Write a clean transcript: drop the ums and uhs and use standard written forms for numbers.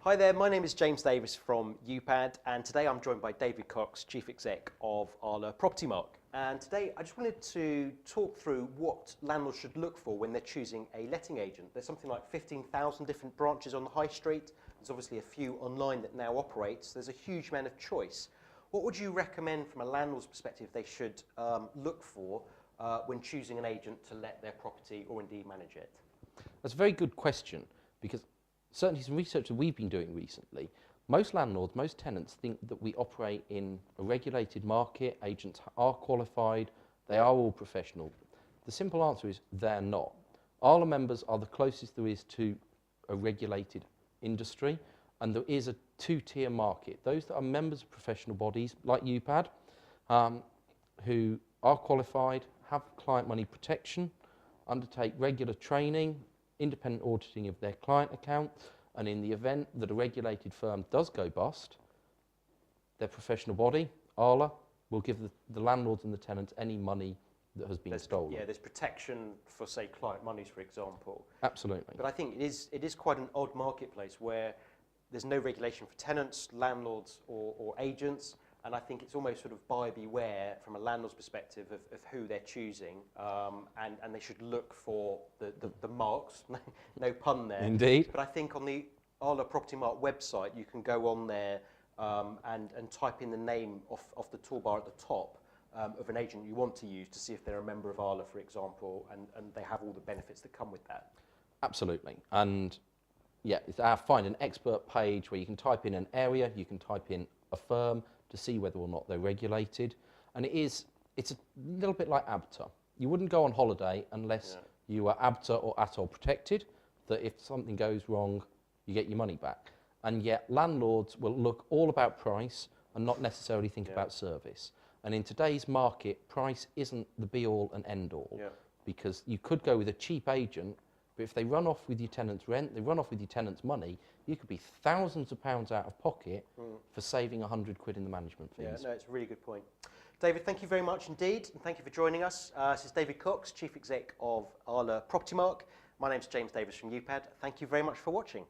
Hi there, my name is James Davis from Upad, and today I'm joined by David Cox, Chief Exec of ARLA Property Mark. And today I just wanted to talk through what landlords should look for when they're choosing a letting agent. There's something like 15,000 different branches on the high street. There's obviously a few online that now operates. There's a huge amount of choice. What would you recommend from a landlord's perspective they should look for when choosing an agent to let their property or indeed manage it? That's a very good question, because certainly some research that we've been doing recently, most landlords, most tenants think that we operate in a regulated market, agents are qualified, they are all professional. The simple answer is they're not. ARLA members are the closest there is to a regulated industry, and there is a two-tier market. Those that are members of professional bodies like UPAD, who are qualified, have client money protection, undertake regular training, independent auditing of their client account, and in the event that a regulated firm does go bust, their professional body, ARLA, will give the landlords and the tenants any money that has been stolen. Yeah, there's protection for, say, client monies, for example. Absolutely. But I think it is quite an odd marketplace where there's no regulation for tenants, landlords, or agents. And I think it's almost sort of buyer beware from a landlord's perspective of who they're choosing, and they should look for the marks, no pun there. Indeed. But I think on the ARLA Property Mark website, you can go on there and type in the name off the toolbar at the top of an agent you want to use to see if they're a member of ARLA, for example, and they have all the benefits that come with that. Absolutely. And yeah, it's our Find an Expert page where you can type in an area, you can type in a firm, to see whether or not they're regulated. And it's a little bit like ABTA. You wouldn't go on holiday unless you are ABTA or ATOL protected, that if something goes wrong, you get your money back. And yet landlords will look all about price and not necessarily think about service. And in today's market, price isn't the be-all and end-all, because you could go with a cheap agent, but if they run off with your tenant's rent, they run off with your tenant's money, you could be thousands of pounds out of pocket for saving 100 quid in the management fees. Yeah, no, it's a really good point. David, thank you very much indeed, and thank you for joining us. This is David Cox, Chief Exec of ARLA Property Mark. My name's James Davis from UPAD. Thank you very much for watching.